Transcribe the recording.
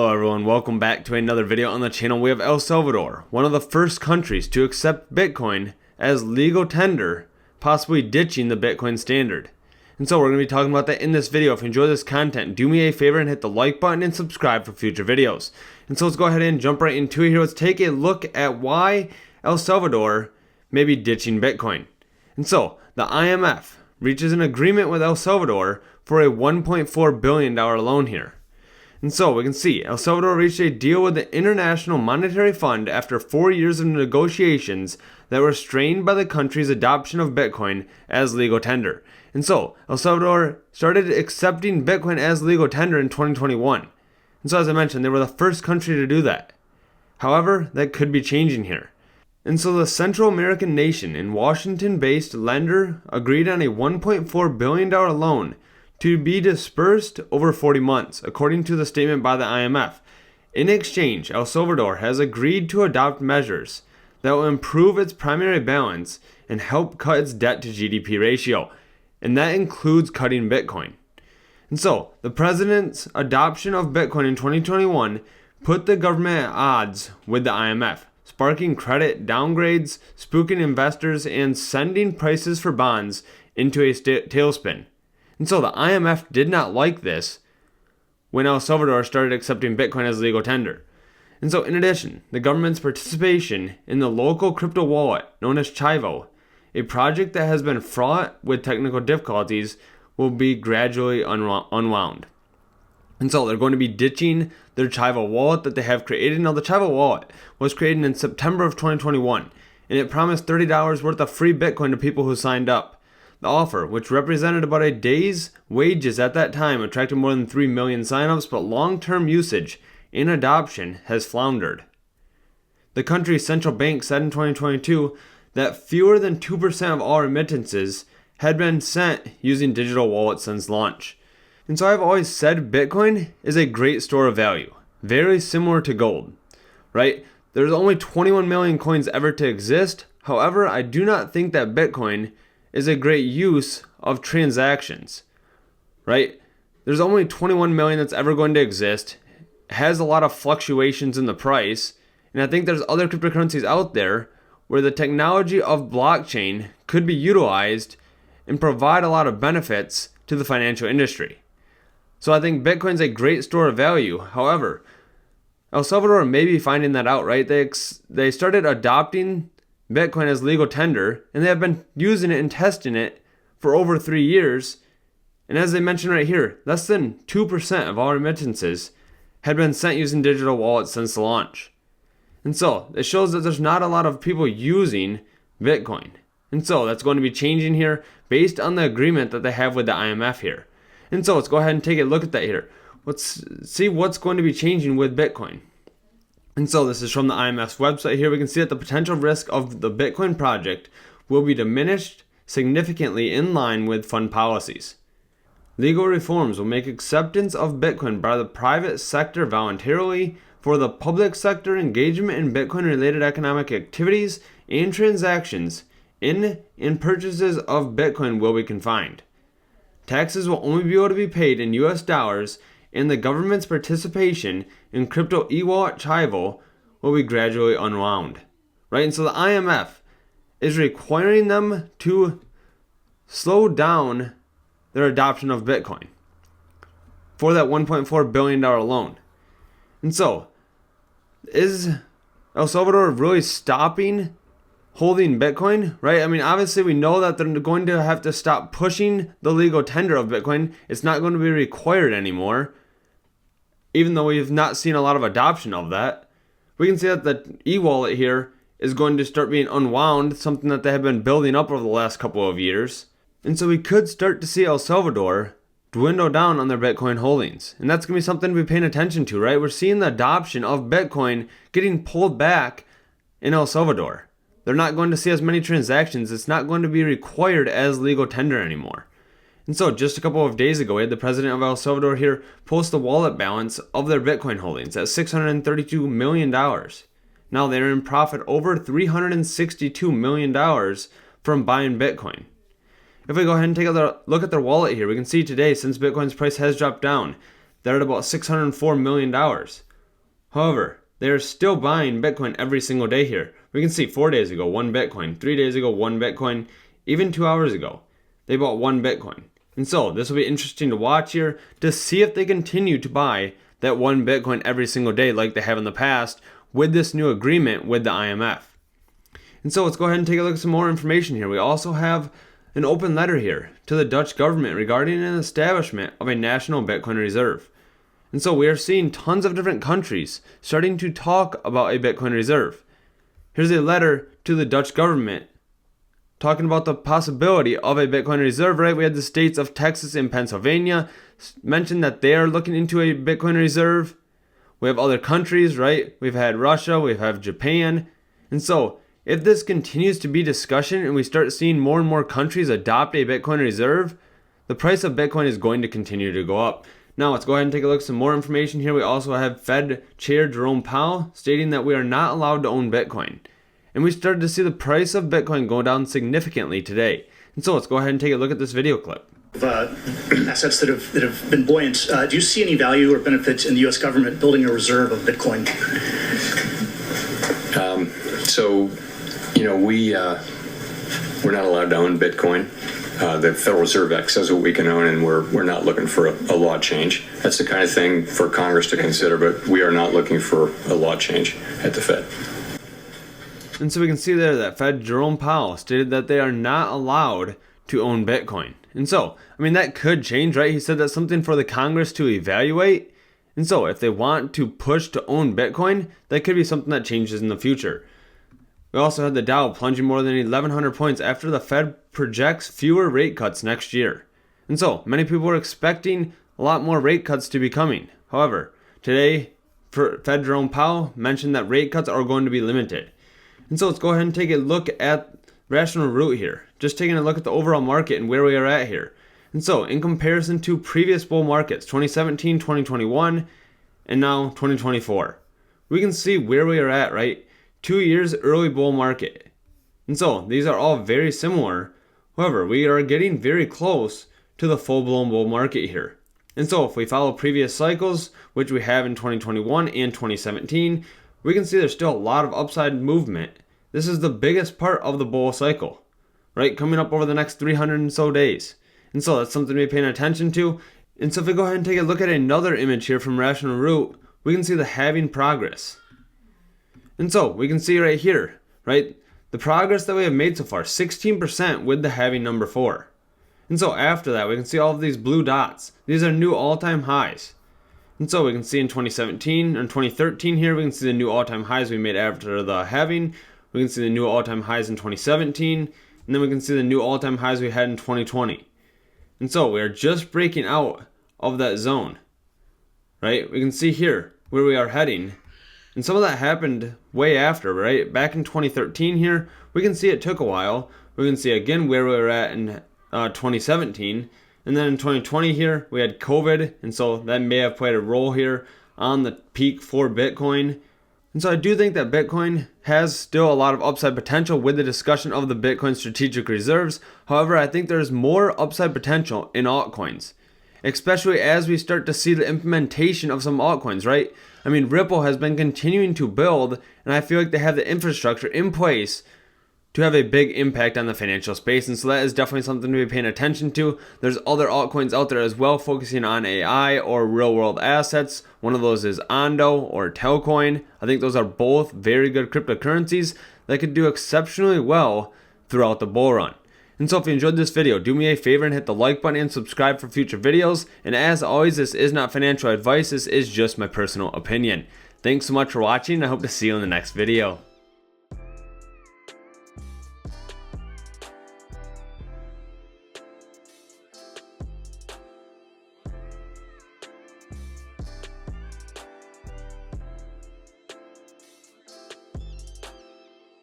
Hello everyone, welcome back to another video on the channel. We have El Salvador, one of the first countries to accept Bitcoin as legal tender, possibly ditching the Bitcoin standard. And so we're going to be talking about that in this video. If you enjoy this content, do me a favor and hit the like button and subscribe for future videos. And so let's go ahead and jump right into it here. Let's take a look at why El Salvador may be ditching Bitcoin. And so the IMF reaches an agreement with El Salvador for a $1.4 billion loan here. And so we can see El Salvador reached a deal with the International Monetary Fund after 4 years of negotiations that were strained by the country's adoption of Bitcoin as legal tender. And so El Salvador started accepting Bitcoin as legal tender in 2021. And so as I mentioned, they were the first country to do that. However, that could be changing here. And so the Central American nation and Washington-based lender agreed on a $1.4 billion loan to be dispersed over 40 months, according to the statement by the IMF. In exchange, El Salvador has agreed to adopt measures that will improve its primary balance and help cut its debt to GDP ratio, and that includes cutting Bitcoin. And so, the president's adoption of Bitcoin in 2021 put the government at odds with the IMF, sparking credit downgrades, spooking investors, and sending prices for bonds into a tailspin. And so the IMF did not like this when El Salvador started accepting Bitcoin as legal tender. And so in addition, the government's participation in the local crypto wallet known as Chivo, a project that has been fraught with technical difficulties, will be gradually unwound. And so they're going to be ditching their Chivo wallet that they have created. Now the Chivo wallet was created in September of 2021, and it promised $30 worth of free Bitcoin to people who signed up. The offer, which represented about a day's wages at that time, attracted more than 3 million signups, but long-term usage and adoption has floundered. The country's central bank said in 2022 that fewer than 2% of all remittances had been sent using digital wallets since launch. And so I've always said Bitcoin is a great store of value, very similar to gold, right? There's only 21 million coins ever to exist. However, I do not think that Bitcoin is a great use of transactions, right? There's only 21 million that's ever going to exist, has a lot of fluctuations in the price, and I think there's other cryptocurrencies out there where the technology of blockchain could be utilized and provide a lot of benefits to the financial industry. So I think Bitcoin's a great store of value. However, El Salvador may be finding that out, right? They started adopting Bitcoin as legal tender, and they have been using it and testing it for over 3 years. And as they mentioned right here, less than 2% of all remittances had been sent using digital wallets since the launch. And so it shows that there's not a lot of people using Bitcoin. And so that's going to be changing here based on the agreement that they have with the IMF here. And so let's go ahead and take a look at that here. Let's see what's going to be changing with Bitcoin. And so this is from the IMF's website here. We can see that the potential risk of the Bitcoin project will be diminished significantly in line with fund policies. Legal reforms will make acceptance of Bitcoin by the private sector voluntarily. For the public sector, engagement in Bitcoin-related economic activities and transactions in and purchases of Bitcoin will be confined. Taxes will only be able to be paid in US dollars, and the government's participation in crypto e-wallet Chivo will be gradually unwound, right? And so the IMF is requiring them to slow down their adoption of Bitcoin for that $1.4 billion loan. And so, is El Salvador really stopping holding Bitcoin, right? I mean, obviously we know that they're going to have to stop pushing the legal tender of Bitcoin. It's not going to be required anymore, even though we have not seen a lot of adoption of that. We can see that the e-wallet here is going to start being unwound, something that they have been building up over the last couple of years. And so we could start to see El Salvador dwindle down on their Bitcoin holdings. And that's going to be something to be paying attention to, right? We're seeing the adoption of Bitcoin getting pulled back in El Salvador. They're not going to see as many transactions. It's not going to be required as legal tender anymore. And so just a couple of days ago, we had the president of El Salvador here post the wallet balance of their Bitcoin holdings at $632 million. Now they're in profit over $362 million from buying Bitcoin. If we go ahead and take a look at their wallet here, we can see today, since Bitcoin's price has dropped down, they're at about $604 million. However, they are still buying Bitcoin every single day here. We can see 4 days ago, 1 Bitcoin, 3 days ago, 1 Bitcoin, even 2 hours ago, they bought 1 Bitcoin. And so this will be interesting to watch here to see if they continue to buy that 1 Bitcoin every single day like they have in the past with this new agreement with the IMF. And so let's go ahead and take a look at some more information here. We also have an open letter here to the Dutch government regarding an establishment of a national Bitcoin reserve. And so we are seeing tons of different countries starting to talk about a Bitcoin reserve. Here's a letter to the Dutch government talking about the possibility of a Bitcoin reserve, right? We had the states of Texas and Pennsylvania mention that they are looking into a Bitcoin reserve. We have other countries, right? We've had Russia, we have Japan. And so if this continues to be discussion and we start seeing more and more countries adopt a Bitcoin reserve, the price of Bitcoin is going to continue to go up. Now let's go ahead and take a look at some more information here. We also have Fed Chair Jerome Powell stating that we are not allowed to own Bitcoin. And we started to see the price of Bitcoin go down significantly today. And so let's go ahead and take a look at this video clip. Assets that have been buoyant. Do you see any value or benefit in the U.S. government building a reserve of Bitcoin? We're not allowed to own Bitcoin. The Federal Reserve Act says what we can own, and we're not looking for a law change. That's the kind of thing for Congress to consider, but we are not looking for a law change at the Fed. And so we can see there that Fed Jerome Powell stated that they are not allowed to own Bitcoin. And so, that could change, right? He said that's something for the Congress to evaluate. And so if they want to push to own Bitcoin, that could be something that changes in the future. We also had the Dow plunging more than 1,100 points after the Fed projects fewer rate cuts next year. And so many people were expecting a lot more rate cuts to be coming. However, today, Fed Jerome Powell mentioned that rate cuts are going to be limited. And so let's go ahead and take a look at Rational Root here. Just taking a look at the overall market and where we are at here. And so in comparison to previous bull markets, 2017, 2021, and now 2024, we can see where we are at, right? 2 years early bull market. And so these are all very similar. However, we are getting very close to the full-blown bull market here. And so if we follow previous cycles, which we have in 2021 and 2017, we can see there's still a lot of upside movement. This is the biggest part of the bull cycle, right? Coming up over the next 300 and so days. And so that's something to be paying attention to. And so if we go ahead and take a look at another image here from Rational Root, we can see the halving progress. And so we can see right here, right? The progress that we have made so far, 16% with the halving number 4. And so after that, we can see all of these blue dots. These are new all-time highs. And so we can see in 2017 and 2013 here, we can see the new all-time highs we made after the halving. We can see the new all-time highs in 2017. And then we can see the new all-time highs we had in 2020. And so we are just breaking out of that zone, right? We can see here where we are heading. And some of that happened way after, right? Back in 2013 here, we can see it took a while. We can see again where we were at in 2017. And then in 2020 here, we had COVID. And so that may have played a role here on the peak for Bitcoin. And so I do think that Bitcoin has still a lot of upside potential with the discussion of the Bitcoin strategic reserves. However, I think there's more upside potential in altcoins, especially as we start to see the implementation of some altcoins, right? Ripple has been continuing to build, and I feel like they have the infrastructure in place to have a big impact on the financial space. And so that is definitely something to be paying attention to. There's other altcoins out there as well focusing on AI or real world assets. One of those is Ondo or Telcoin. I think those are both very good cryptocurrencies that could do exceptionally well throughout the bull run. And so if you enjoyed this video, do me a favor and hit the like button and subscribe for future videos. And as always, this is not financial advice. This is just my personal opinion. Thanks so much for watching. I hope to see you in the next video.